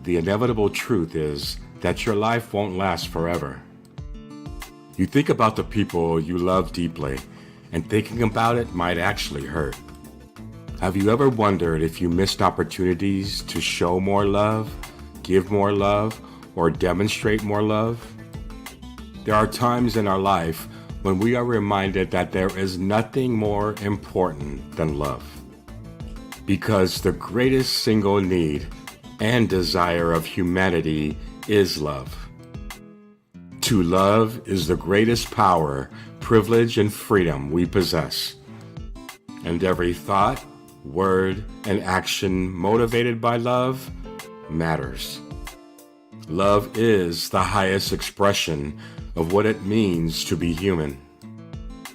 the inevitable truth is that your life won't last forever. You think about the people you love deeply, and thinking about it might actually hurt. Have you ever wondered if you missed opportunities to show more love, give more love, or demonstrate more love? There are times in our life when we are reminded that there is nothing more important than love. Because the greatest single need and desire of humanity is love. To love is the greatest power, privilege, and freedom we possess. And every thought, word, and action motivated by love matters. Love is the highest expression of what it means to be human.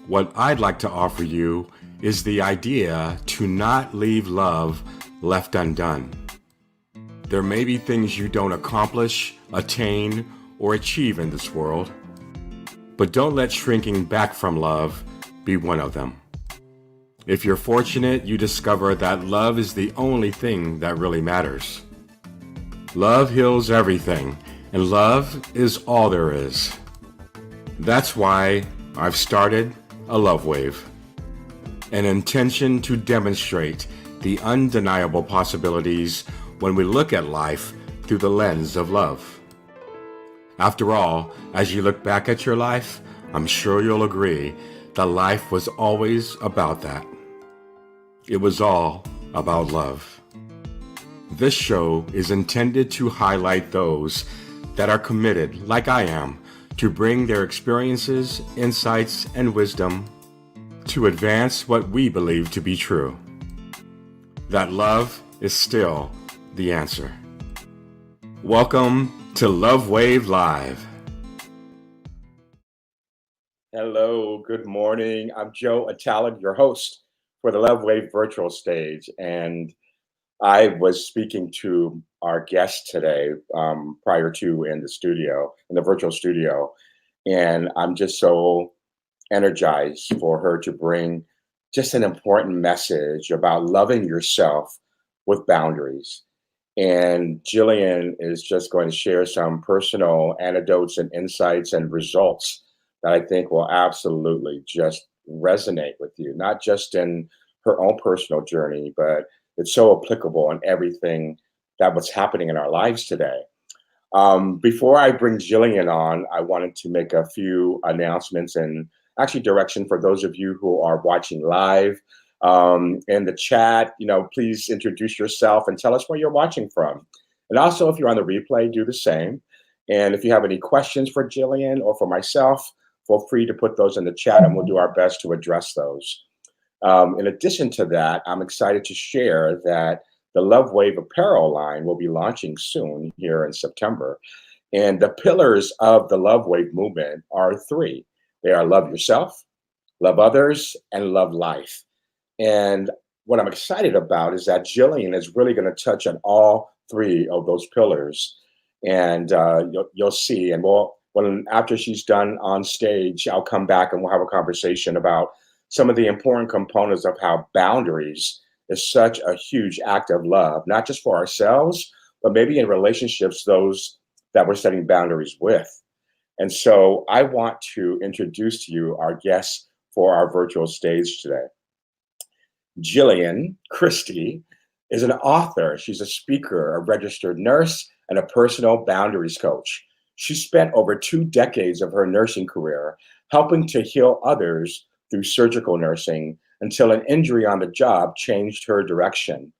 What I'd like to offer you is the idea to not leave love left undone. There may be things you don't accomplish, attain, or achieve in this world, but don't let shrinking back from love be one of them. If you're fortunate, you discover that love is the only thing that really matters. Love heals everything, and love is all there is. That's why I've started a love wave, an intention to demonstrate the undeniable possibilities when we look at life through the lens of love. After all, as you look back at your life, I'm sure you'll agree that life was always about that. It was all about love. This show is intended to highlight those that are committed, like I am, to bring their experiences, insights, and wisdom to advance what we believe to be true. That love is still the answer. Welcome to Love Wave Live. Hello, good morning. I'm Joe Atalid, your host for the Love Wave virtual stage. And I was speaking to our guest today prior to in the virtual studio. And I'm just so energized for her to bring just an important message about loving yourself with boundaries. And Jillian is just going to share some personal anecdotes and insights and results that I think will absolutely just resonate with you, not just in her own personal journey, but it's so applicable in everything that was happening in our lives today. Before I bring Jillian on, I wanted to make a few announcements and actually direction for those of you who are watching live. In the chat, please introduce yourself and tell us where you're watching from. And also, if you're on the replay, do the same. And if you have any questions for Jillian or for myself, feel free to put those in the chat and we'll do our best to address those. In addition to that, I'm excited to share that the Love Wave apparel line will be launching soon here in September. And the pillars of the Love Wave movement are three. They are love yourself, love others, and love life. And what I'm excited about is that Jillian is really going to touch on all three of those pillars. And you'll see. And after she's done on stage, I'll come back and we'll have a conversation about some of the important components of how boundaries is such a huge act of love, not just for ourselves, but maybe in relationships, those that we're setting boundaries with. And so I want to introduce to you our guests for our virtual stage today. Jillian Christie is an author. She's a speaker, a registered nurse, and a personal boundaries coach. She spent over 2 decades of her nursing career helping to heal others through surgical nursing until an injury on the job changed her direction.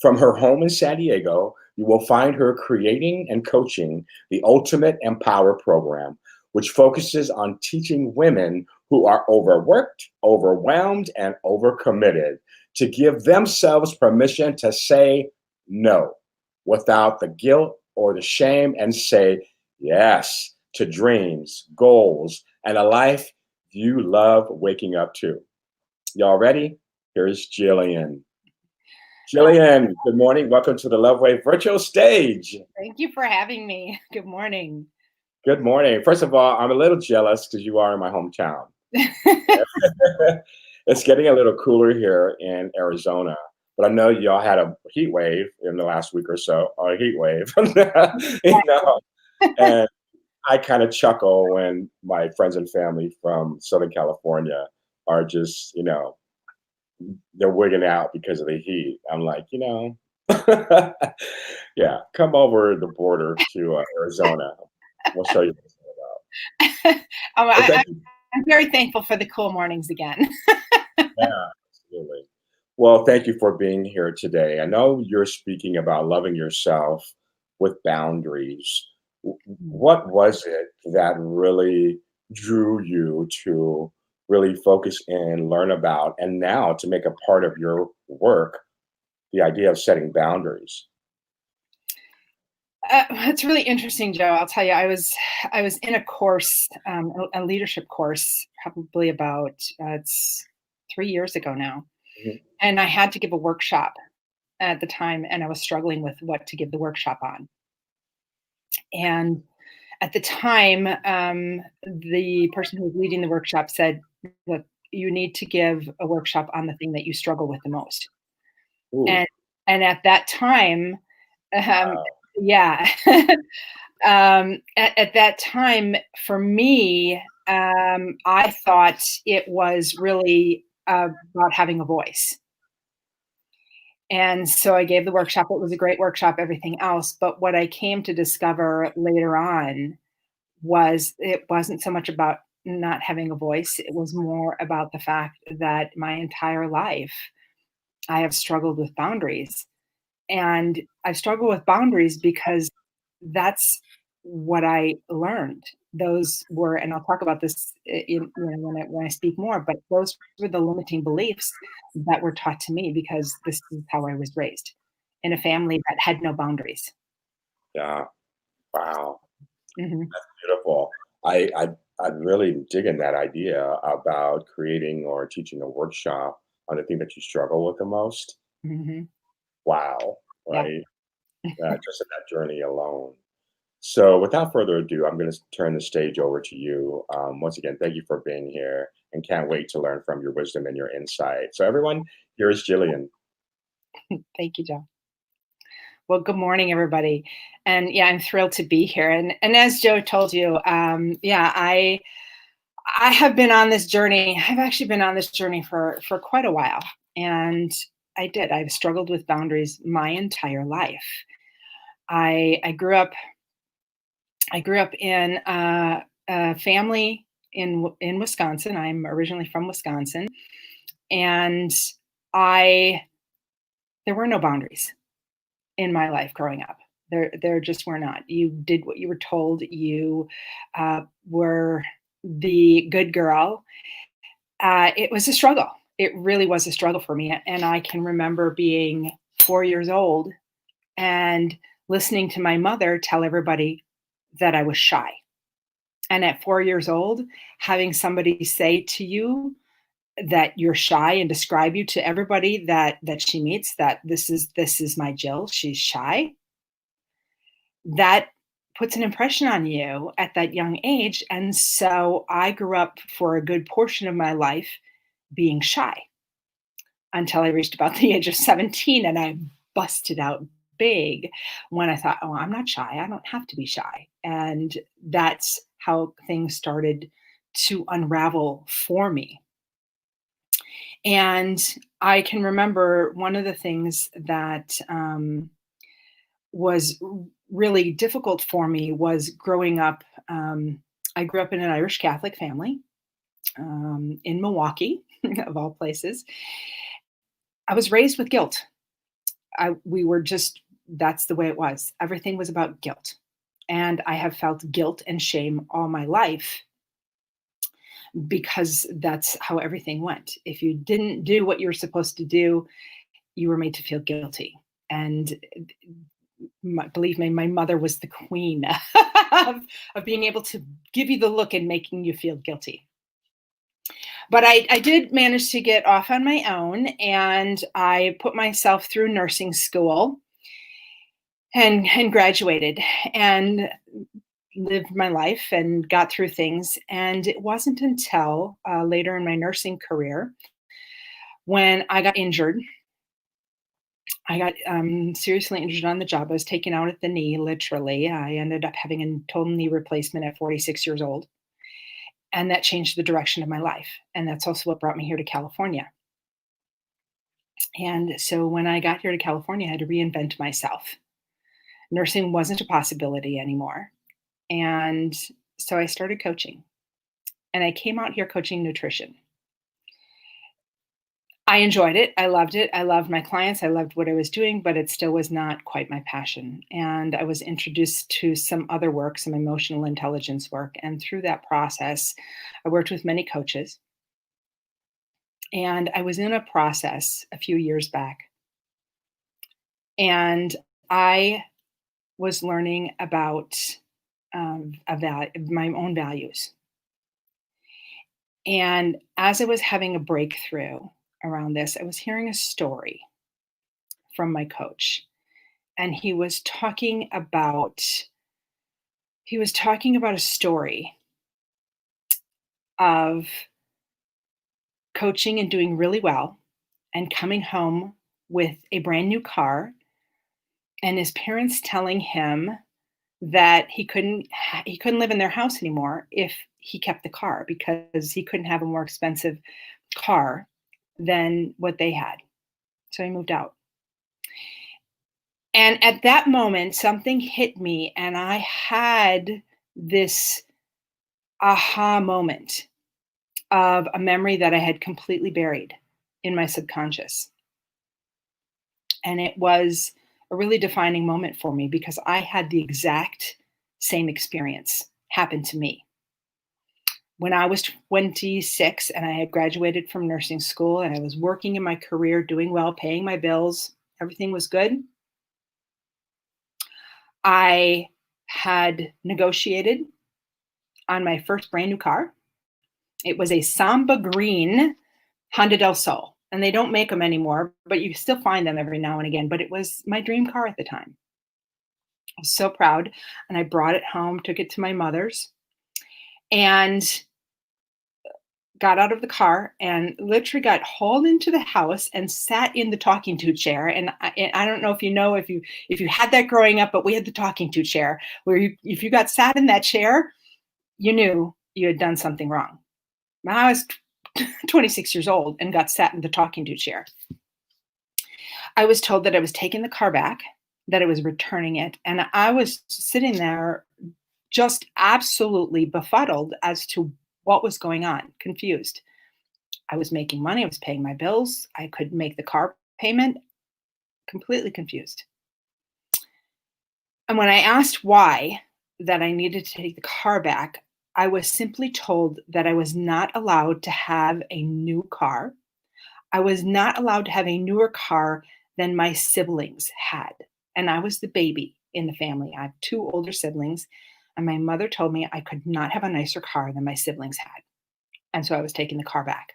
From her home in San Diego, you will find her creating and coaching the Ultimate Empower program, which focuses on teaching women who are overworked, overwhelmed, and overcommitted to give themselves permission to say no without the guilt or the shame and say yes to dreams, goals, and a life you love waking up to. Y'all ready? Here's Jillian. Jillian, good morning. Welcome to the Love Wave virtual stage. Thank you for having me. Good morning. Good morning. First of all, I'm a little jealous because you are in my hometown. It's getting a little cooler here in Arizona, but I know y'all had a heat wave in the last week or so, or a heat wave, you know, and I kind of chuckle when my friends and family from Southern California are just, they're wigging out because of the heat. I'm like, yeah, come over the border to Arizona. We'll show you what it's all about. But I, thank you. I'm very thankful for the cool mornings again. Yeah, absolutely. Well, thank you for being here today. I know you're speaking about loving yourself with boundaries. What was it that really drew you to really focus and learn about, and now to make a part of your work, the idea of setting boundaries? It's really interesting, Joe. I'll tell you, I was in a course, a leadership course, probably about it's 3 years ago now, Mhm. and I had to give a workshop at the time, and I was struggling with what to give the workshop on. And at the time, the person who was leading the workshop said, "Look, you need to give a workshop on the thing that you struggle with the most." Ooh, And and at that time, um, wow. yeah, at that time, for me, I thought it was really about having a voice. And so I gave the workshop. It was a great workshop, everything else. But what I came to discover later on was it wasn't so much about not having a voice. It was more about the fact that my entire life I have struggled with boundaries. And I've struggled with boundaries because that's what I learned. Those were, and I'll talk about this when I speak more, but those were the limiting beliefs that were taught to me because this is how I was raised in a family that had no boundaries. Yeah, wow. Mhm, Beautiful. I'm really digging that idea about creating or teaching a workshop on the thing that you struggle with the most. mhm. Wow, Yeah. right? Just in that journey alone. So, without further ado, I'm going to turn the stage over to you. Once again, thank you for being here and can't wait to learn from your wisdom and your insight. So, everyone, here is Jillian. Thank you, Joe. Well, good morning, everybody. And yeah, I'm thrilled to be here. And as Joe told you, yeah, I have been on this journey. I've actually been on this journey for quite a while. And I've struggled with boundaries my entire life. I grew up in a family in Wisconsin. I'm originally from Wisconsin, and I there were no boundaries in my life growing up. There just were not. You did what you were told. You were the good girl. It was a struggle. It really was a struggle for me, and I can remember being 4 years old and listening to my mother tell everybody that I was shy. And at 4 years old, having somebody say to you that you're shy and describe you to everybody that she meets that this is my Jill, she's shy, that puts an impression on you at that young age. And so I grew up for a good portion of my life being shy until I reached about the age of 17 and I busted out big when I thought, oh, I'm not shy. I don't have to be shy. And that's how things started to unravel for me. And I can remember one of the things that was really difficult for me was growing up. I grew up in an Irish Catholic family in Milwaukee, of all places. I was raised with guilt. We were just, that's the way it was. Everything was about guilt. And I have felt guilt and shame all my life because that's how everything went. If you didn't do what you were supposed to do, you were made to feel guilty. And believe me, my mother was the queen of being able to give you the look and making you feel guilty. But I did manage to get off on my own and I put myself through nursing school and graduated and lived my life and got through things. And it wasn't until later in my nursing career when I got injured I got seriously injured on the job. I was taken out at the knee, literally. I ended up having a total knee replacement at 46 years old. And that changed the direction of my life. And that's also what brought me here to California. And so when I got here to California, I had to reinvent myself. Nursing wasn't a possibility anymore. And so I started coaching. And I came out here coaching nutrition. I enjoyed it. I loved it. I loved my clients. I loved what I was doing, but it still was not quite my passion. And I was introduced to some other work, some emotional intelligence work. And through that process, I worked with many coaches. And I was in a process a few years back. And I was learning about my own values. And as I was having a breakthrough around this, I was hearing a story from my coach. And he was talking about a story of coaching and doing really well and coming home with a brand new car and his parents telling him that he couldn't live in their house anymore if he kept the car because he couldn't have a more expensive car than what they had. So he moved out. And at that moment, something hit me, and I had this aha moment of a memory that I had completely buried in my subconscious. And it was a really defining moment for me because I had the exact same experience happen to me. When I was 26 and I had graduated from nursing school and I was working in my career, doing well, paying my bills, everything was good. I had negotiated on my first brand new car. It was a Samba green Honda del Sol, and they don't make them anymore, but you still find them every now and again. But it was my dream car at the time. I was so proud, and I brought it home, took it to my mother's, and got out of the car and literally got hauled into the house and sat in the talking to chair. And I don't know if you had that growing up, but we had the talking to chair where if you got sat in that chair, you knew you had done something wrong. I was 26 years old and got sat in the talking to chair. I was told that I was taking the car back, that I was returning it. And I was sitting there just absolutely befuddled as to what was going on, confused. I was making money. I was paying my bills. I could make the car payment, completely confused. And when I asked why that I needed to take the car back, I was simply told that I was not allowed to have a new car. I was not allowed to have a newer car than my siblings had. And I was the baby in the family. I have two older siblings. And my mother told me I could not have a nicer car than my siblings had. And so I was taking the car back.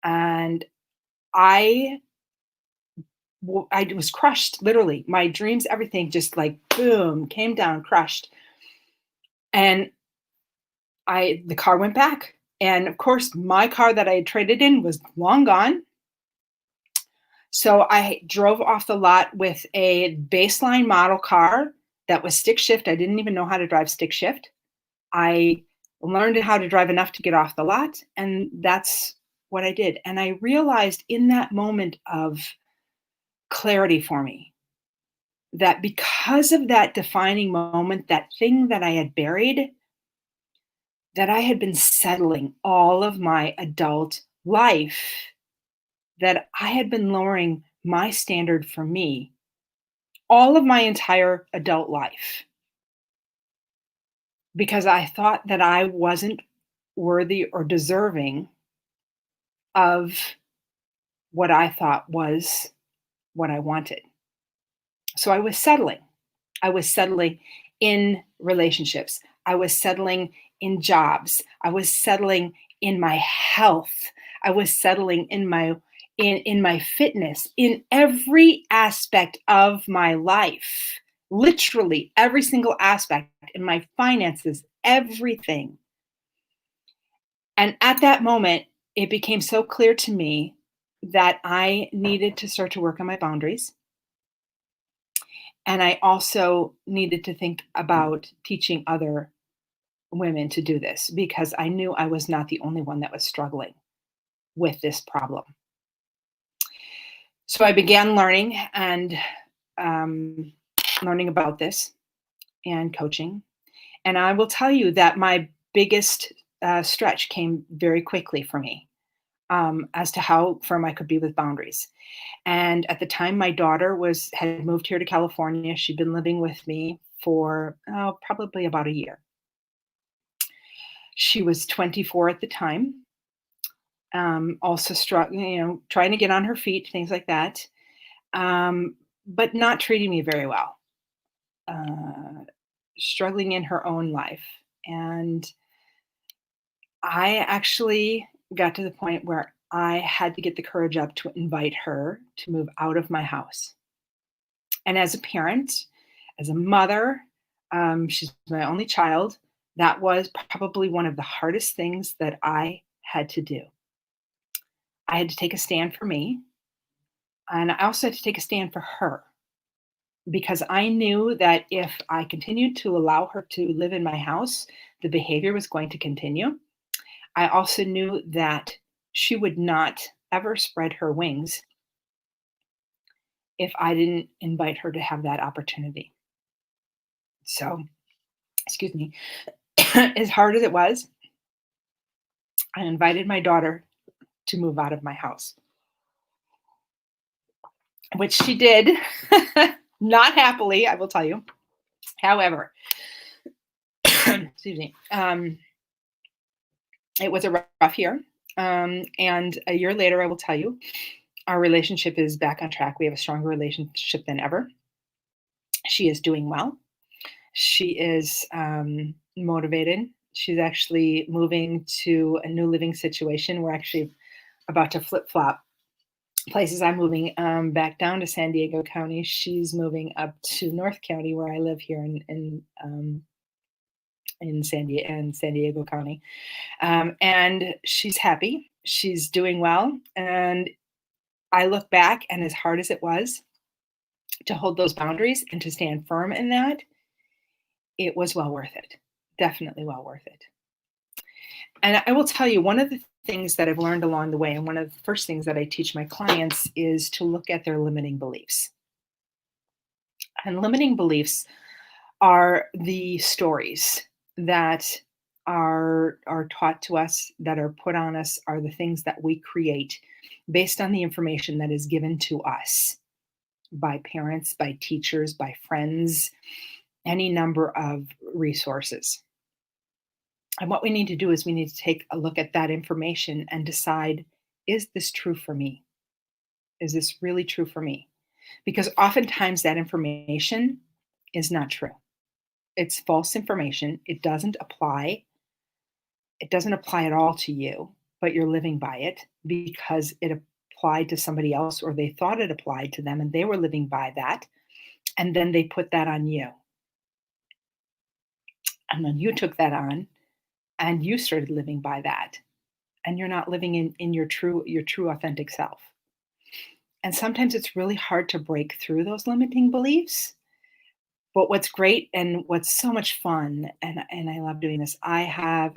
And I was crushed, literally. My dreams, everything just like boom, came down, crushed. And the car went back. And of course, my car that I had traded in was long gone. So I drove off the lot with a baseline model car that was stick shift. I didn't even know how to drive stick shift. I learned how to drive enough to get off the lot, and that's what I did. And I realized in that moment of clarity for me that because of that defining moment, that thing that I had buried, that I had been settling all of my adult life, that I had been lowering my standard for me all of my entire adult life because I thought that I wasn't worthy or deserving of what I thought was what I wanted. So I was settling. I was settling in relationships. I was settling in jobs. I was settling in my health. I was settling in my fitness, in every aspect of my life, literally every single aspect, in my finances, everything. And at that moment, it became so clear to me that I needed to start to work on my boundaries. And I also needed to think about teaching other women to do this because I knew I was not the only one that was struggling with this problem. So I began learning and um, learning about this and coaching. And I will tell you that my biggest stretch came very quickly for me as to how firm I could be with boundaries. And at the time, my daughter had moved here to California. She'd been living with me for probably about a year. She was 24 at the time. Also struggling, trying to get on her feet, things like that, but not treating me very well. Struggling in her own life. And I actually got to the point where I had to get the courage up to invite her to move out of my house. And as a parent, as a mother, she's my only child. That was probably one of the hardest things that I had to do. I had to take a stand for me. And I also had to take a stand for her because I knew that if I continued to allow her to live in my house, the behavior was going to continue. I also knew that she would not ever spread her wings if I didn't invite her to have that opportunity. So, excuse me, as hard as it was, I invited my daughter to move out of my house, which she did, not happily, I will tell you. However, excuse me, it was a rough year. And a year later, I will tell you, our relationship is back on track. We have a stronger relationship than ever. She is doing well. She is motivated. She's actually moving to a new living situation. We're actually about to flip flop places. I'm moving back down to San Diego County. She's moving up to North County, where I live here in San Diego County. And she's happy. She's doing well. And I look back, and as hard as it was to hold those boundaries and to stand firm in that, it was well worth it. Definitely well worth it. And I will tell you, one of the things that I've learned along the way, and one of the first things that I teach my clients is to look at their limiting beliefs. And limiting beliefs are the stories that are taught to us, that are put on us, are the things that we create based on the information that is given to us by parents, by teachers, by friends, any number of resources. And what we need to do is we need to take a look at that information and decide, is this true for me? Is this really true for me? Because oftentimes that information is not true. It's false information. It doesn't apply. It doesn't apply at all to you, but you're living by it because it applied to somebody else, or they thought it applied to them and they were living by that. And then they put that on you. And then you took that on and you started living by that. And you're not living in your true authentic self. And sometimes it's really hard to break through those limiting beliefs. But what's great and what's so much fun, and I love doing this, I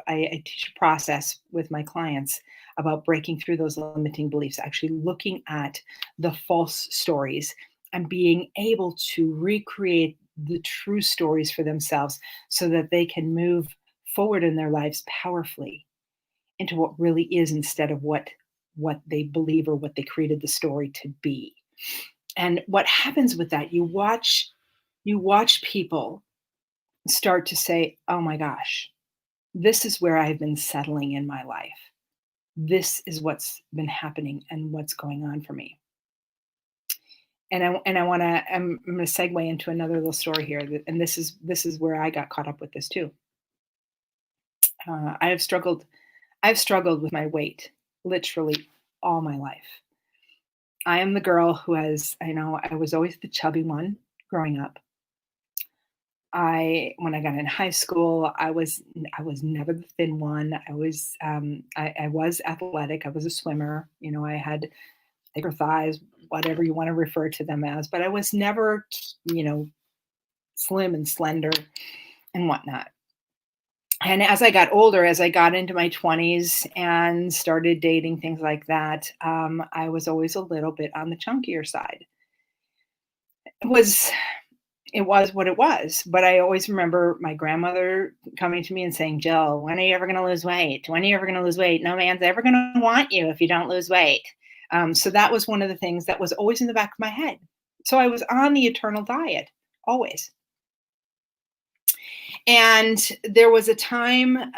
teach a process with my clients about breaking through those limiting beliefs, actually looking at the false stories and being able to recreate the true stories for themselves so that they can move forward in their lives powerfully into what really is instead of what they believe or what they created the story to be. And what happens with that, you watch people start to say, oh my gosh, this is where I've been settling in my life. This is what's been happening and what's going on for me. And I'm going to segue into another little story here. And this is where I got caught up with this too. I've struggled with my weight literally all my life. I am the girl who I was always the chubby one growing up. When I got in high school, I was never the thin one. I was athletic. I was a swimmer. I had thicker thighs, whatever you want to refer to them as, but I was never, slim and slender and whatnot. And as I got older, as I got into my 20s and started dating, things like that, I was always a little bit on the chunkier side. It was it was what it was. But I always remember my grandmother coming to me and saying, Jill, when are you ever going to lose weight? When are you ever going to lose weight? No man's ever going to want you if you don't lose weight. So that was one of the things that was always in the back of my head. So I was on the eternal diet, always. And there was a time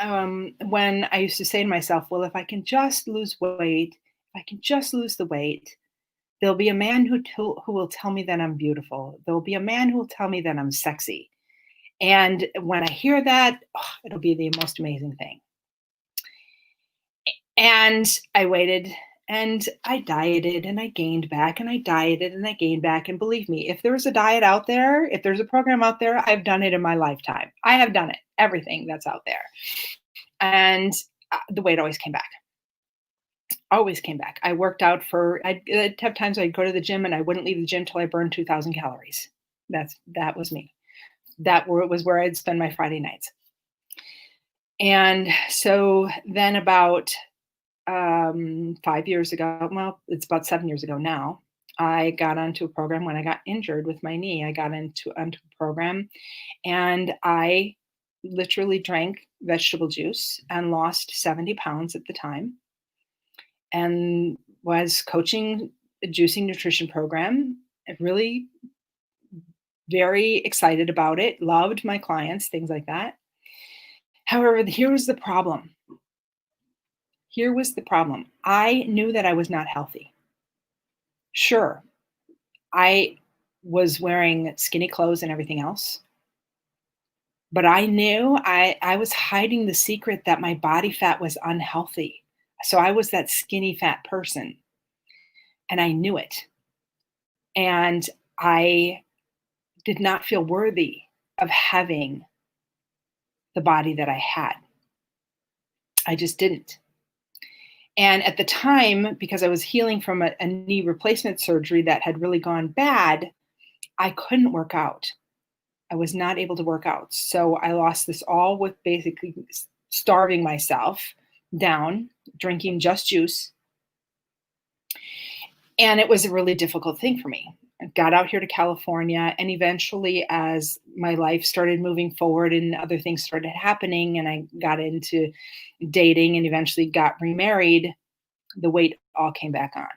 when I used to say to myself, well, if I can just lose weight, if I can just lose the weight, there'll be a man who will tell me that I'm beautiful. There'll be a man who will tell me that I'm sexy. And when I hear that, it'll be the most amazing thing. And I waited and I dieted and I gained back and I dieted and I gained back. And believe me, if there's a diet out there, if there's a program out there, I've done it in my lifetime. I have done it, everything that's out there. And the weight always came back. Always came back. I worked out I'd have times I'd go to the gym and I wouldn't leave the gym till I burned 2,000 calories. That was me. That was where I'd spend my Friday nights. And so then about 5 years ago, well, it's about 7 years ago now, I got onto a program when I got injured with my knee. I got onto a program and I literally drank vegetable juice and lost 70 pounds at the time and was coaching a juicing nutrition program. Really very excited about it, loved my clients, things like that. However, here was the problem. Here was the problem. I knew that I was not healthy. Sure, I was wearing skinny clothes and everything else, but I knew I was hiding the secret that my body fat was unhealthy. So I was that skinny fat person, and I knew it. And I did not feel worthy of having the body that I had. I just didn't. And at the time, because I was healing from a knee replacement surgery that had really gone bad, I couldn't work out. I was not able to work out. So I lost this all with basically starving myself down, drinking just juice. And it was a really difficult thing for me. I got out here to California, and eventually as my life started moving forward and other things started happening and I got into dating and eventually got remarried, the weight all came back on.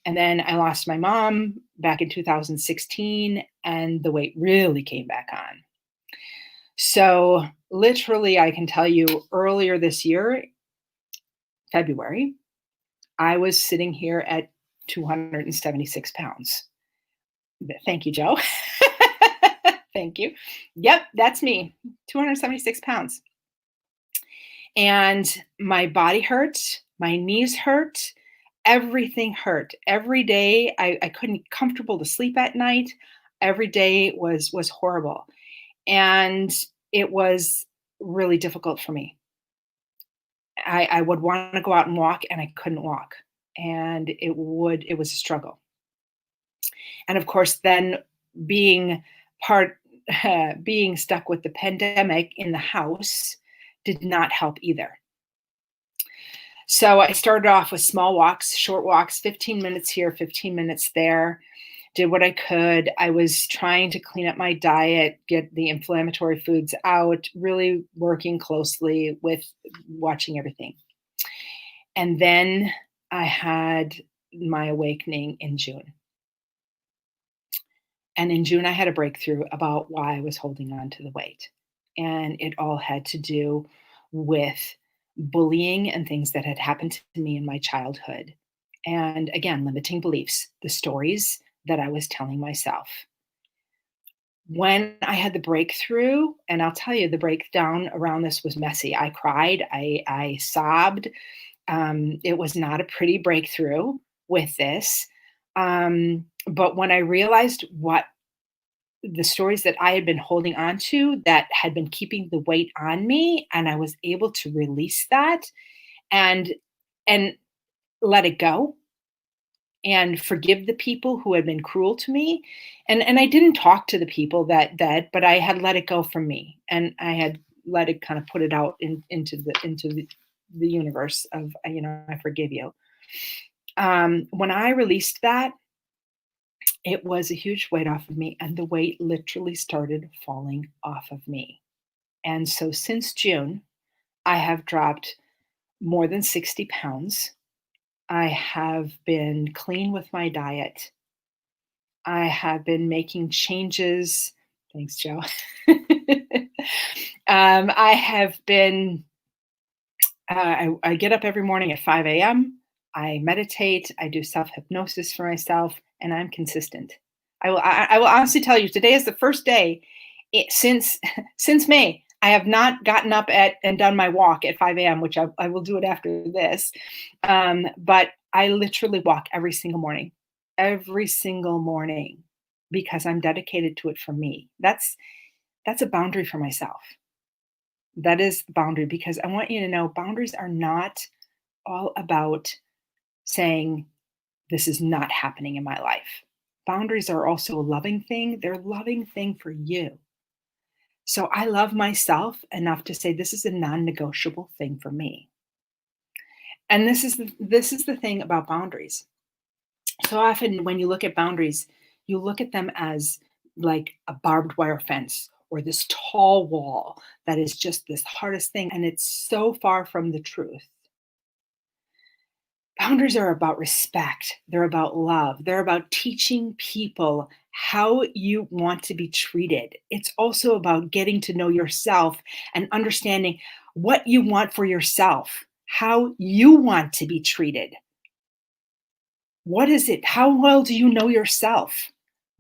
And then I lost my mom back in 2016 and the weight really came back on. So literally, I can tell you earlier this year, February, I was sitting here at 276 pounds. Thank you, Joe. Thank you. Yep, that's me, 276 pounds. And my body hurt, my knees hurt, everything hurt. Every day I couldn't comfortable to sleep at night. Every day was horrible. And it was really difficult for me. I would want to go out and walk and I couldn't walk. And it was a struggle. And of course, then being being stuck with the pandemic in the house did not help either. So I started off with small walks, short walks, 15 minutes here, 15 minutes there, did what I could. I was trying to clean up my diet, get the inflammatory foods out, really working closely with watching everything. And then I had my awakening in June. And in June, I had a breakthrough about why I was holding on to the weight. And it all had to do with bullying and things that had happened to me in my childhood. And again, limiting beliefs, the stories that I was telling myself. When I had the breakthrough, and I'll tell you, the breakdown around this was messy. I cried, I sobbed. It was not a pretty breakthrough with this. But when I realized what the stories that I had been holding on to that had been keeping the weight on me, and I was able to release that and let it go, and forgive the people who had been cruel to me. And I didn't talk to the people but I had let it go from me, and I had let it kind of put it out into the universe of, I forgive you. When I released that, it was a huge weight off of me, and the weight literally started falling off of me. And so since June, I have dropped more than 60 pounds. I have been clean with my diet. I have been making changes. Thanks, Joe. I have been, I get up every morning at 5 a.m. I meditate. I do self hypnosis for myself, and I'm consistent. I will honestly tell you, today is the first day since May. I have not gotten up and done my walk at 5 a.m., which I will do it after this. But I literally walk every single morning, because I'm dedicated to it for me. That's a boundary for myself. That is the boundary, because I want you to know boundaries are not all about saying, this is not happening in my life. Boundaries are also a loving thing. They're a loving thing for you. So I love myself enough to say this is a non-negotiable thing for me. And this is the thing about boundaries. So often when you look at boundaries, you look at them as like a barbed wire fence or this tall wall that is just this hardest thing. And it's so far from the truth. Boundaries are about respect. They're about love. They're about teaching people how you want to be treated. It's also about getting to know yourself and understanding what you want for yourself, how you want to be treated. What is it? How well do you know yourself?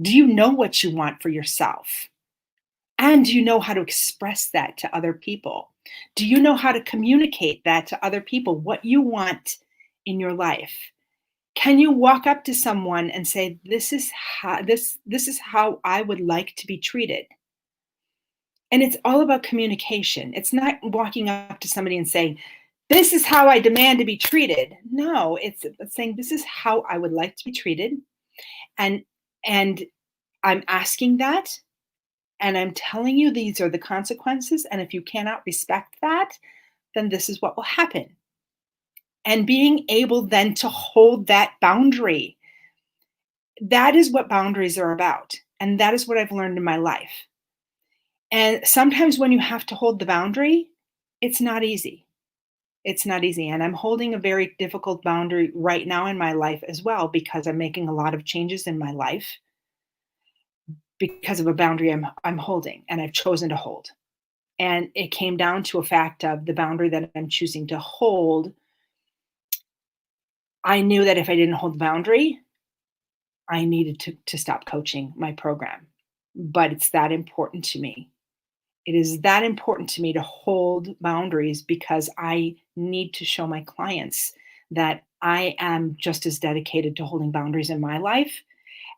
Do you know what you want for yourself? And do you know how to express that to other people? Do you know how to communicate that to other people, what you want in your life? Can you walk up to someone and say, this is how I would like to be treated? And it's all about communication. It's not walking up to somebody and saying, this is how I demand to be treated. No, it's saying, this is how I would like to be treated. And I'm asking that, and I'm telling you, these are the consequences. And if you cannot respect that, then this is what will happen. And being able then to hold that boundary. That is what boundaries are about. And that is what I've learned in my life. And sometimes when you have to hold the boundary, it's not easy. It's not easy. And I'm holding a very difficult boundary right now in my life as well, because I'm making a lot of changes in my life because of a boundary I'm holding and I've chosen to hold. And it came down to a fact of the boundary that I'm choosing to hold. I knew that if I didn't hold the boundary, I needed to stop coaching my program. But it's that important to me. It is that important to me to hold boundaries, because I need to show my clients that I am just as dedicated to holding boundaries in my life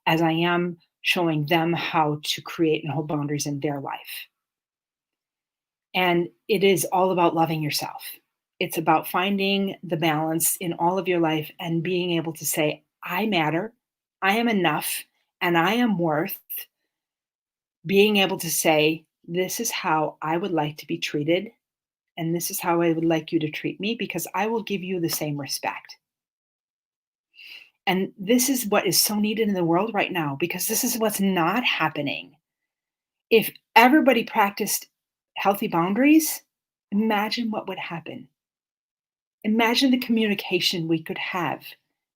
as I am showing them how to create and hold boundaries in their life. And it is all about loving yourself. It's about finding the balance in all of your life and being able to say, I matter, I am enough, and I am worth being able to say, this is how I would like to be treated, and this is how I would like you to treat me, because I will give you the same respect. And this is what is so needed in the world right now, because this is what's not happening. If everybody practiced healthy boundaries, imagine what would happen. Imagine the communication we could have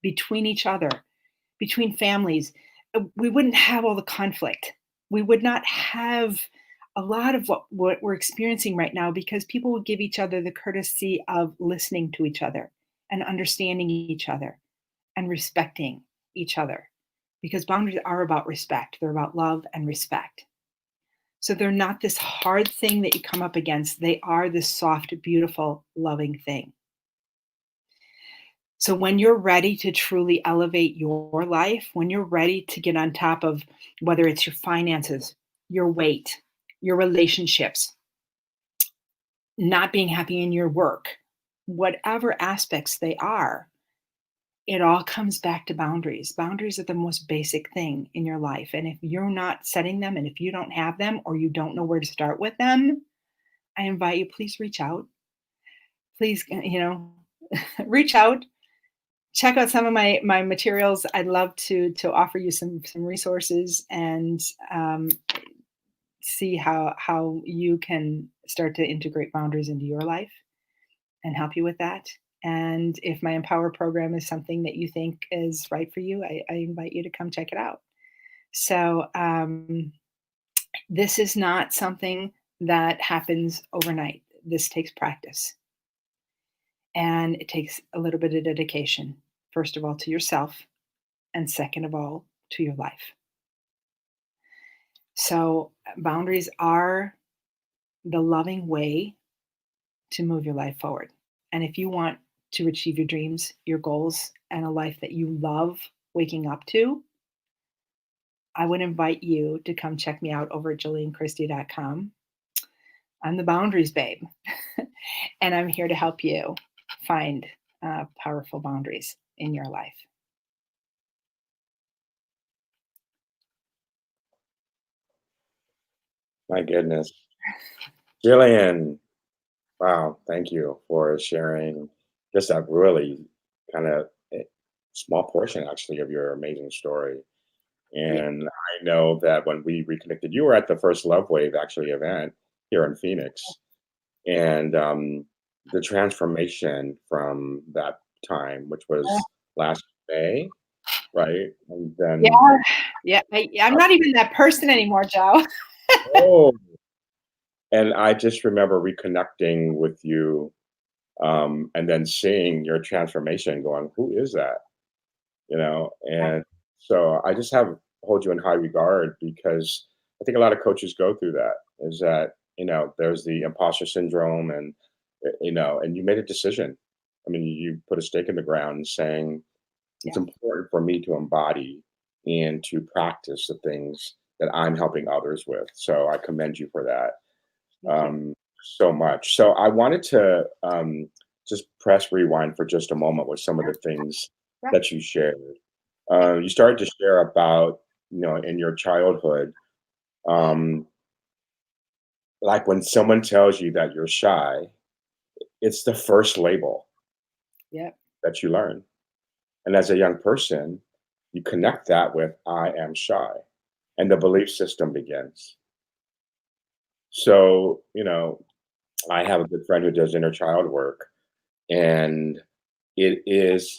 between each other, between families. We wouldn't have all the conflict. We would not have a lot of what we're experiencing right now, because people would give each other the courtesy of listening to each other and understanding each other and respecting each other, because boundaries are about respect. They're about love and respect. So they're not this hard thing that you come up against. They are this soft, beautiful, loving thing. So when you're ready to truly elevate your life, when you're ready to get on top of whether it's your finances, your weight, your relationships, not being happy in your work, whatever aspects they are, It all comes back to boundaries. Boundaries are the most basic thing in your life. And if you're not setting them and if you don't have them or you don't know where to start with them, I invite you, please reach out. Please, reach out, check out some of my materials. I'd love to offer you some resources and see how you can start to integrate boundaries into your life and help you with that. And if my Empower program is something that you think is right for you, I invite you to come check it out. So this is not something that happens overnight. This takes practice. And it takes a little bit of dedication, first of all, to yourself, and second of all, to your life. So, boundaries are the loving way to move your life forward. And if you want to achieve your dreams, your goals, and a life that you love waking up to, I would invite you to come check me out over at JillianChristie.com. I'm the boundaries babe, and I'm here to help you find powerful boundaries in your life. My goodness. Jillian, wow, thank you for sharing just a really kind of small portion, actually, of your amazing story. Yeah. And I know that when we reconnected, you were at the first Love Wave actually event here in Phoenix. And the transformation from that time, which was last May, right? And Yeah, then, yeah. I'm not even that person anymore, Joe. oh, and I just remember reconnecting with you and then seeing your transformation going, who is that? And so I just have hold you in high regard because I think a lot of coaches go through that is that, there's the imposter syndrome and, and you made a decision. I mean, you put a stake in the ground saying it's Yeah. important for me to embody and to practice the things that I'm helping others with. So I commend you for that Thank you. so much. So I wanted to just press rewind for just a moment with some of Sure, the things sure. that you shared. Okay. You started to share about, in your childhood, um, like when someone tells you that you're shy, it's the first label Yep. that you learn. And as a young person, you connect that with I am shy, and the belief system begins. So, I have a good friend who does inner child work, and it is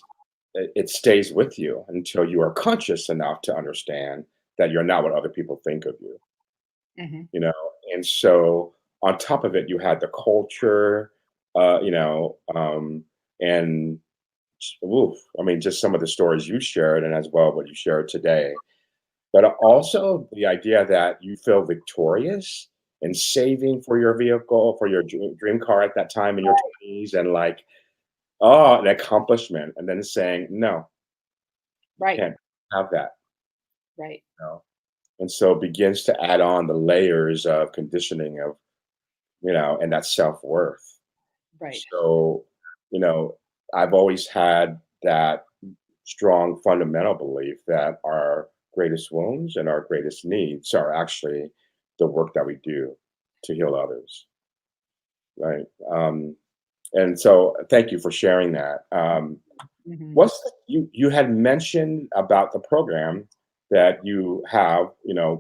it stays with you until you are conscious enough to understand that you're not what other people think of you. Hmm. you know and so on top of it you had the culture, and oof, I mean, just some of the stories you shared and as well what you shared today, but also the idea that you feel victorious and saving for your vehicle, for your dream car at that time in your 20s, and like, oh, an accomplishment, and then saying no, you Right. can't have that. Right. And so it begins to add on the layers of conditioning of, and that self-worth. Right. So, you know, I've always had that strong fundamental belief that our greatest wounds and our greatest needs are actually the work that we do to heal others, right? And so thank you for sharing that. Hmm. You had mentioned about the program that you have,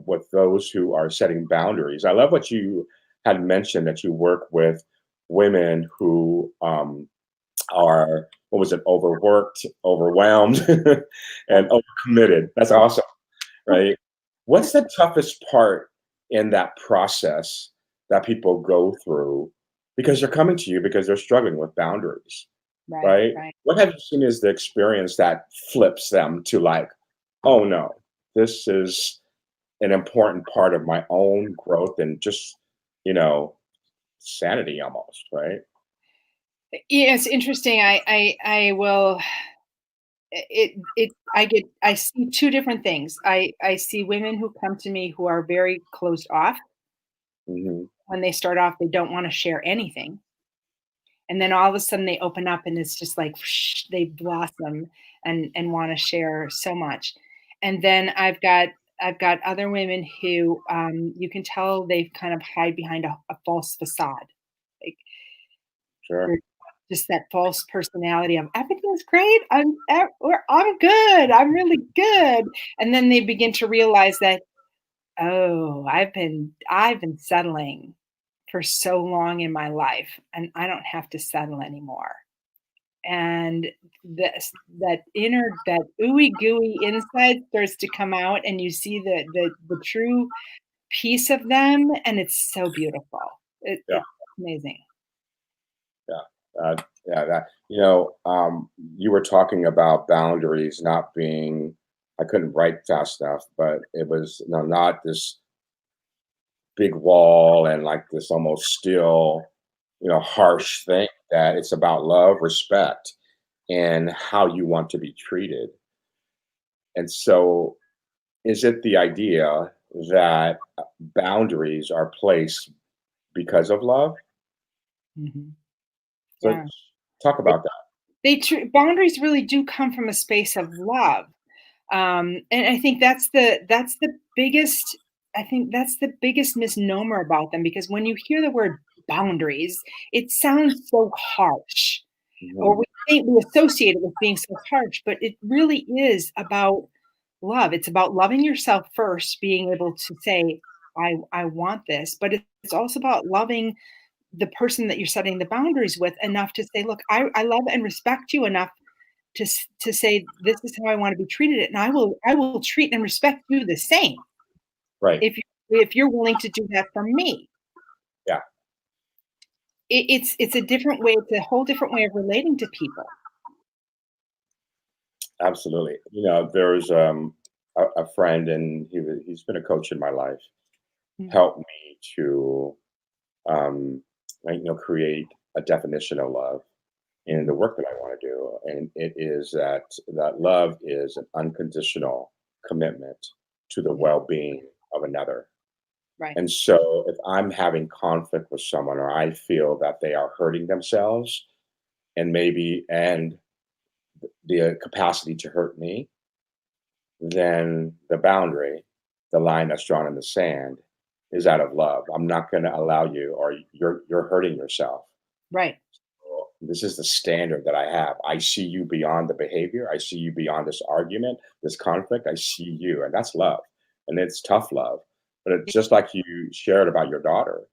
with those who are setting boundaries. I love what you had mentioned that you work with women who are, what was it, overworked, overwhelmed, and overcommitted. That's awesome, right? What's the toughest part in that process that people go through because they're coming to you because they're struggling with boundaries, Right. right? Right. What have you seen as the experience that flips them to like, oh no, this is an important part of my own growth and just, you know, sanity almost, right? Yeah, it's interesting. I will. I see two different things. I see women who come to me who are very closed off. Hmm. When they start off, they don't want to share anything. And then all of a sudden they open up and it's just like whoosh, they blossom. and want to share so much. And then I've got other women who you can tell they kind of hide behind a false facade. Like Sure. they're just that false personality of everything's great. I'm good. I'm really good. And then they begin to realize that, oh, I've been settling for so long in my life, and I don't have to settle anymore. And this that ooey gooey inside starts to come out, and you see the true piece of them, and it's so beautiful. Yeah. It's amazing. Yeah. Yeah. You were talking about boundaries not being, I couldn't write fast enough, but it was not this big wall and like this almost still, harsh thing, that it's about love, respect, and how you want to be treated. And so, is it the idea that boundaries are placed because of love? Mhm. So, Yeah. talk about that. Boundaries really do come from a space of love. And I think that's the biggest I think that's the biggest misnomer about them, because when you hear the word boundaries, it sounds so harsh, or Mhm. we associate it with being so harsh, but it really is about love. It's about loving yourself first, being able to say, I want this, but it's also about loving the person that you're setting the boundaries with enough to say, look, I love and respect you enough to say this is how I want to be treated, and I will treat and respect you the same Right. if you're willing to do that for me. Yeah. It's a different way. It's a whole different way of relating to people. Absolutely. There's a friend, and he's been a coach in my life. Mm, Helped me to create a definition of love in the mhm, work that I want to do, and it is that love is an unconditional commitment to the yeah, well-being of another. right. And so, if I'm having conflict with someone, or I feel that they are hurting themselves, and the capacity to hurt me, then the boundary, the line that's drawn in the sand, is out of love. I'm not going to allow you, or you're hurting yourself. Right. Well, this is the standard that I have. I see you beyond the behavior. I see you beyond this argument, this conflict. I see you, and that's love, and it's tough love. But just like you shared about your daughter,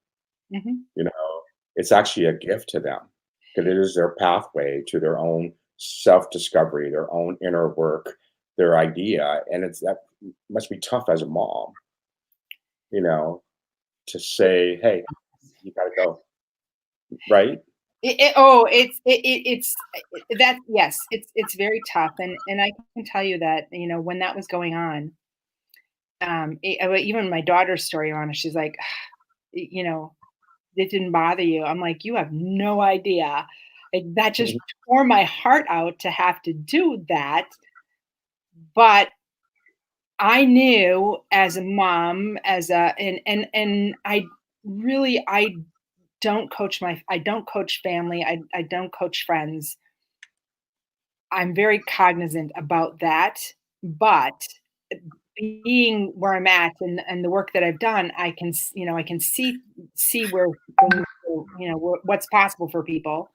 Mhm. you know, it's actually a gift to them, because it is their pathway to their own self-discovery, their own inner work, their idea, and that must be tough as a mom, you know, to say, "Hey, you gotta go," right? That, yes, it's very tough, and I can tell you that, when that was going on, even my daughter's story on it, she's like, you know, it didn't bother you. I'm like, you have no idea. Like, that just Mhm. tore my heart out to have to do that. But I knew as a mom, and I don't coach family. I don't coach friends. I'm very cognizant about that. But being where I'm at, and the work that I've done, I can see where things, what's possible for people.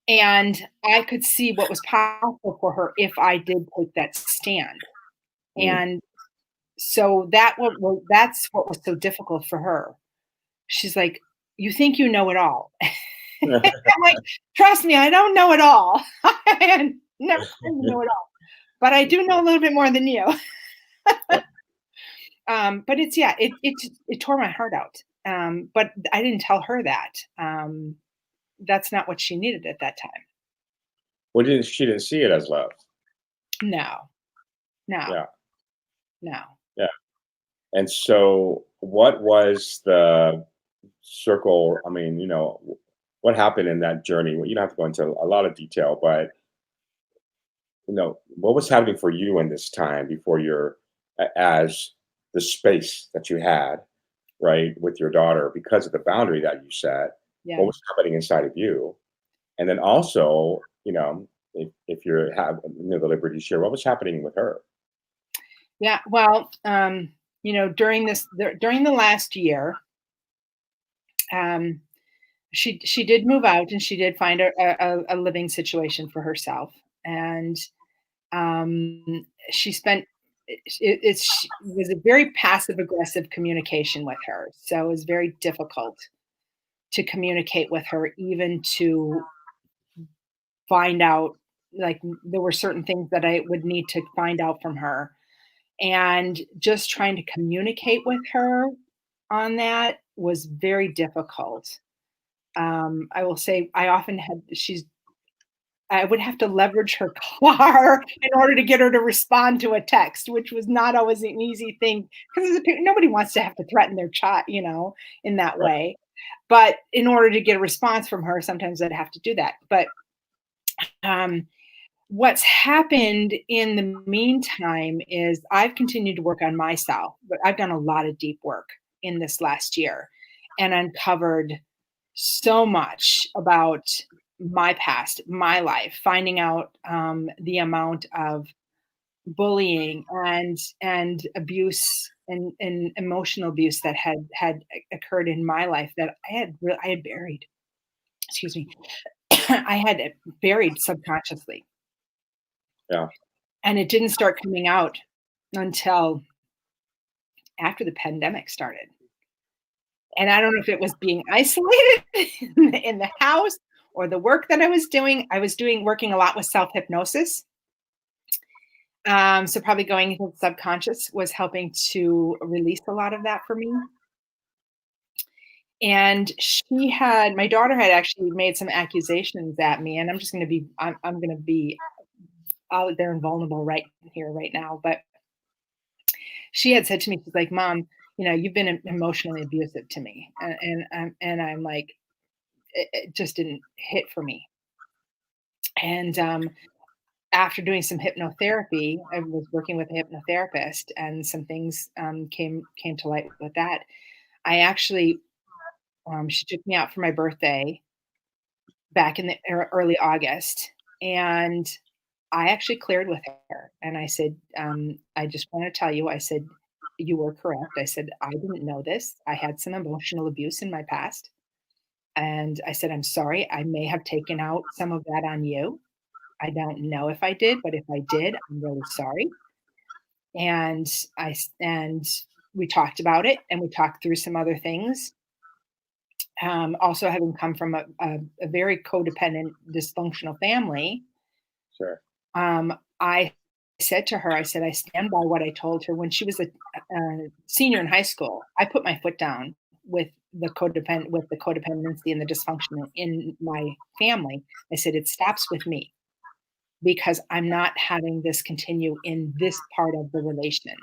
And I could see what was possible for her if I did take that stand. Mm. And so that's what was so difficult for her. She's like, "You think you know it all." I'm like, "Trust me, I don't know it all. I never claimed to know it all, but I do know a little bit more than you." But it tore my heart out. But I didn't tell her that. That's not what she needed at that time. Well, she didn't see it as love. No, no, Yeah, no. yeah. And so, what was the circle? I mean, what happened in that journey? Well, you don't have to go into a lot of detail, but what was happening for you in this time before as the space that you had, right, with your daughter, because of the boundary that you set? What Yeah. was happening inside of you? And then also, if you're have the liberty to share, what was happening with her? Yeah. Well, during the last year, um, she did move out and she did find a living situation for herself, and she spent it was a very passive aggressive communication with her, so it was very difficult to communicate with her, even to find out, like, there were certain things that I would need to find out from her, and just trying to communicate with her on that was very difficult. I will say I often had she's I would have to leverage her car in order to get her to respond to a text, which was not always an easy thing because nobody wants to have to threaten their child, in that Right. way. But in order to get a response from her, sometimes I'd have to do that. But um, what's happened in the meantime is I've continued to work on myself, but I've done a lot of deep work in this last year and uncovered so much about my past, my life, finding out the amount of bullying and abuse and emotional abuse that had occurred in my life that I had buried. Excuse me, I had it buried subconsciously, Yeah. and it didn't start coming out until after the pandemic started. And I don't know if it was being isolated in the house or the work that I was doing. I was working a lot with self hypnosis. So probably going into the subconscious was helping to release a lot of that for me. And my daughter had actually made some accusations at me, and I'm going to be out there and vulnerable right here, right now. But she had said to me, she's like, "Mom, you've been emotionally abusive to me," and I'm like, it just didn't hit for me. And after doing some hypnotherapy, I was working with a hypnotherapist, and some things came to light with that. I actually, she took me out for my birthday back in the early August, and I actually cleared with her, and I said, "I just want to tell you," I said, "you were correct." I said, "I didn't know this. I had some emotional abuse in my past." And I said, "I'm sorry. I may have taken out some of that on you. I don't know if I did, but if I did, I'm really sorry." And and we talked about it, and we talked through some other things. Also, having come from a very codependent, dysfunctional family, Sure. I said to her, I said, I stand by what I told her when she was a senior in high school. I put my foot down with with the codependency and the dysfunction in my family. I said, it stops with me because I'm not having this continue in this part of the relation.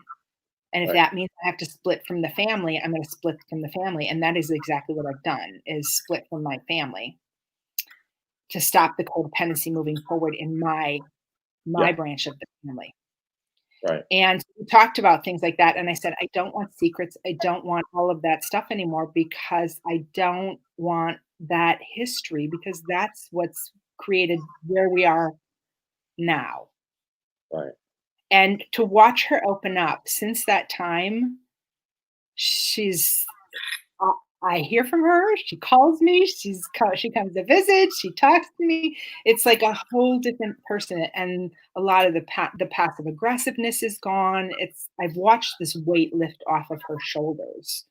And if Right. that means I have to split from the family, I'm going to split from the family. And that is exactly what I've done, is split from my family to stop the codependency moving forward in my Yeah. branch of the family. Right. And we talked about things like that, and I said, "I don't want secrets, I don't want all of that stuff anymore because I don't want that history because that's what's created where we are now." Right. And to watch her open up since that time, she's I I hear from her, she calls me, she comes to visit, she talks to me. It's like a whole different person, and a lot of the passive aggressiveness is gone. I've watched this weight lift off of her shoulders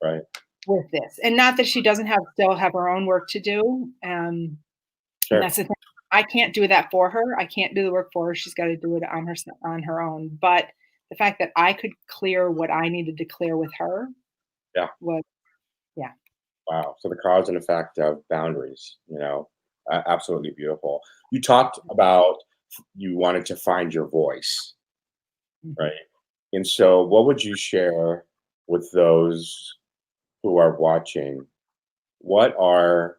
Right. with this, and not that she doesn't still have her own work to do, and Sure. that's the thing. I can't do that for her. I can't do the work for her. She's gotta do it on her own, but the fact that I could clear what I needed to clear with her Yeah. was yeah. Wow. So the cause and effect of boundaries, absolutely beautiful. You talked about you wanted to find your voice, Mhm. right? And so, what would you share with those who are watching? What are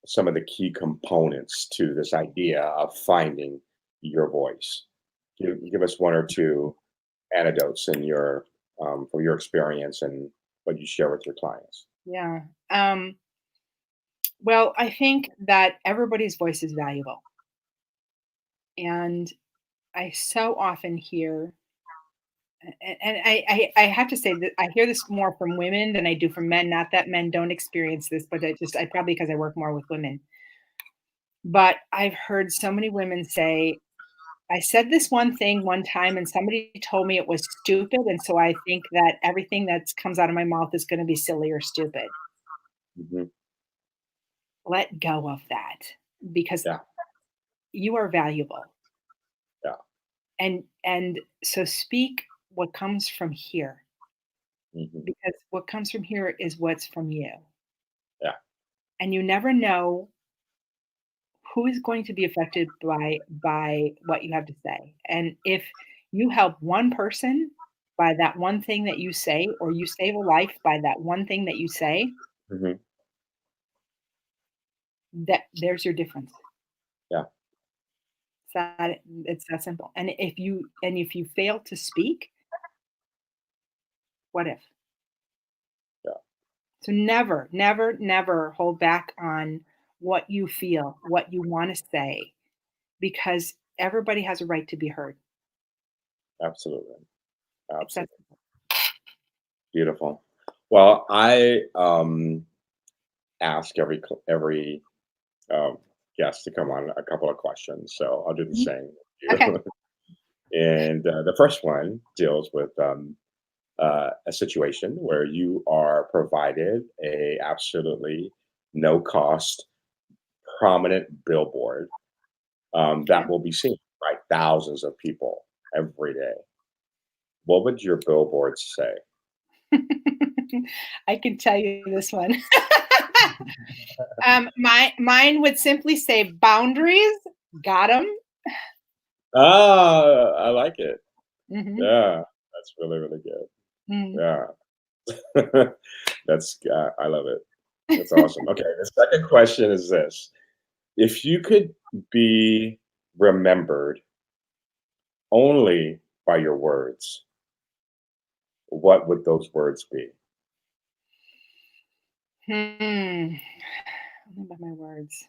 some of the key components to this idea of finding your voice? Give us one or two anecdotes from your experience and what you share with your clients. Yeah. Well, I think that everybody's voice is valuable. And I so often hear, and I have to say that I hear this more from women than I do from men. Not that men don't experience this, but I probably because I work more with women. But I've heard so many women say, I said this one thing one time and somebody told me it was stupid. And so I think that everything that comes out of my mouth is going to be silly or stupid. Mhm. Let go of that because Yeah. you are valuable. Yeah. And so speak what comes from here, Mhm. because what comes from here is what's from you. Yeah. And you never know who is going to be affected by what you have to say. And if you help one person by that one thing that you say, or you save a life by that one thing that you say, Mhm. that there's your difference. Yeah. It's that simple. And if you fail to speak, what if? Yeah. So never, never, never hold back on what you feel, what you want to say, because everybody has a right to be heard. Absolutely. It's that Absolutely. simple. Beautiful. Well, I ask every um, guest to come on a couple of questions, so I'll do the Mhm. same with Okay. you. And the first one deals with a situation where you are provided a absolutely no cost prominent billboard that Okay. will be seen by thousands of people every day. What would your billboard say? I can tell you this one. Mine would simply say boundaries, got 'em. Ah, I like it. Mhm, Yeah, that's really, really good. mhm. Yeah. That's I love it. That's awesome. Okay, the second question is this. If you could be remembered only by your words, what would those words be? Hmm. Only by my words.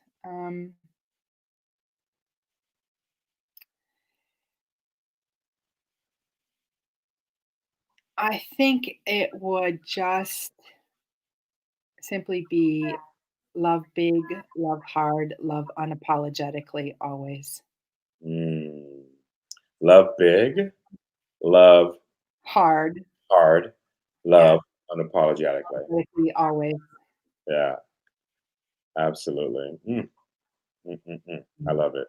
I think it would just simply be love big, love hard, love unapologetically always. Mm. Love big, love Hard, hard, yeah, love unapologetically. unapologetically always. Yeah, absolutely. I love it.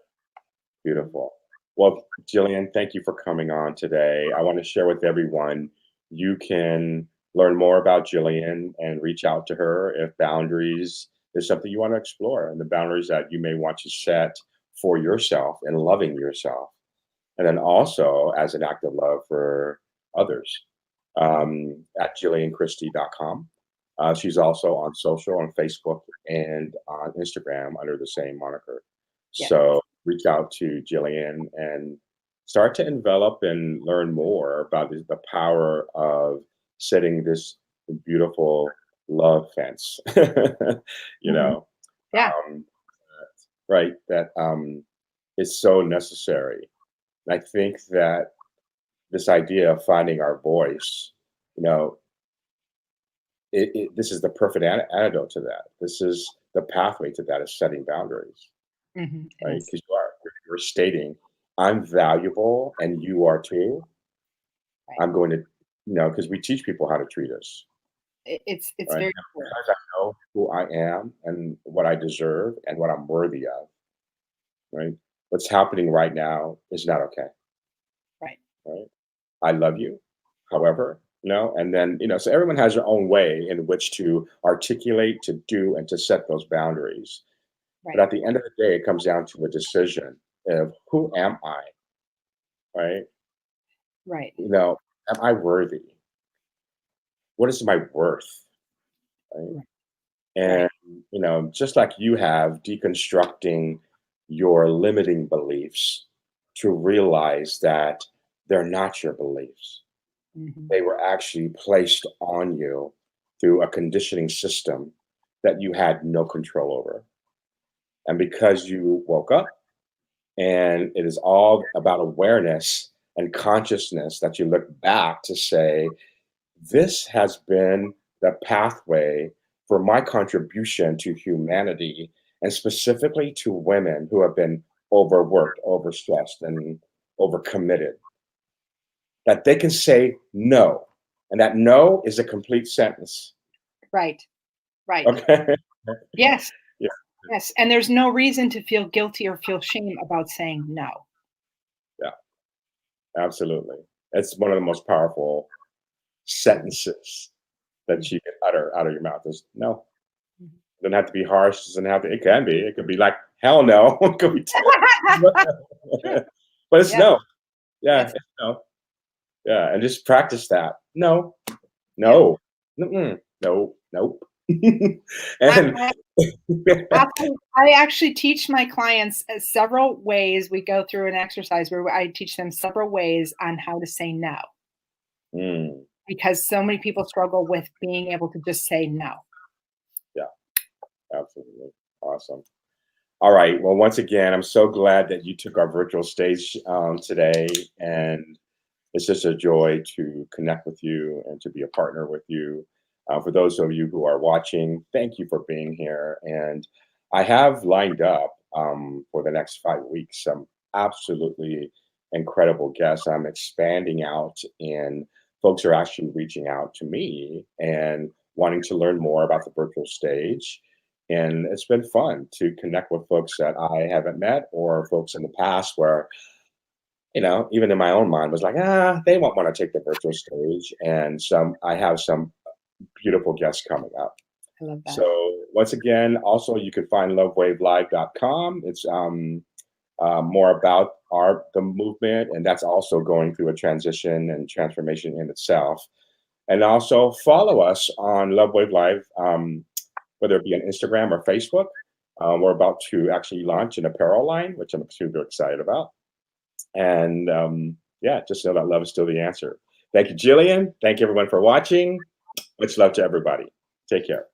Beautiful. Well, Jillian, thank you for coming on today. I want to share with everyone you can learn more about Jillian and reach out to her if boundaries is something you want to explore and the boundaries that you may want to set for yourself and loving yourself. And then also as an act of love for others at JillianChristie.com. She's also on social on Facebook and on Instagram under the same moniker. Yes. So reach out to Jillian and start to envelop and learn more about the power of setting this beautiful love fence. you Mhm. know, Yeah. um, right? That is so necessary. And I think that this idea of finding our voice, you know, this is the perfect antidote to that. This is the pathway to that is setting boundaries, Mhm. It right? is. Because you're stating, I'm valuable and you are too. Right. I'm going to, because we teach people how to treat us, It's right? very And true. because I know who I am and what I deserve and what I'm worthy of, right? What's happening right now is not okay, Right. right? I love you. However, and then, so everyone has their own way in which to articulate, to do, and to set those boundaries. But Right. at the end of the day, it comes down to a decision of who am I, right? Right. You know, am I worthy? What is my worth, right? Right. Right. And, just like you have deconstructing your limiting beliefs to realize that they're not your beliefs. Mhm. They were actually placed on you through a conditioning system that you had no control over. And because you woke up And it is all about awareness and consciousness that you look back to say, this has been the pathway for my contribution to humanity, and specifically to women who have been overworked, overstressed, and overcommitted. That they can say no. And that no is a complete sentence. Right. Right. Okay. Yes. Yeah. Yes. And there's no reason to feel guilty or feel shame about saying no. Yeah. Absolutely. It's one of the most powerful sentences that you can utter out of your mouth is no. Mhm. It doesn't have to be harsh. Doesn't have to. It can be. It could be like hell no. It could be. True. But it's Yeah. no. Yeah. Yes. It's no. Yeah. And just practice that. No. Yeah. No. Mm-mm. No. Nope. And I, I actually teach my clients several ways. We go through an exercise where I teach them several ways on how to say no, Mm, because so many people struggle with being able to just say no. yeah, absolutely. Awesome. All right. Well, once again, I'm so glad that you took our virtual stage today. And it's just a joy to connect with you and to be a partner with you. For those of you who are watching, thank you for being here. And I have lined up for the next 5 weeks some absolutely incredible guests. I'm expanding out, and folks are actually reaching out to me and wanting to learn more about the virtual stage. And it's been fun to connect with folks that I haven't met, or folks in the past where, even in my own mind was like, they won't want to take the virtual stage. And I have some beautiful guests coming up. I love that. So once again, also you can find lovewavelive.com. It's more about the movement, and that's also going through a transition and transformation in itself. And also follow us on Love Wave Live, whether it be on Instagram or Facebook. We're about to actually launch an apparel line, which I'm super excited about. And yeah, just know that love is still the answer. Thank you, Jillian. Thank you, everyone, for watching. Much love to everybody. Take care.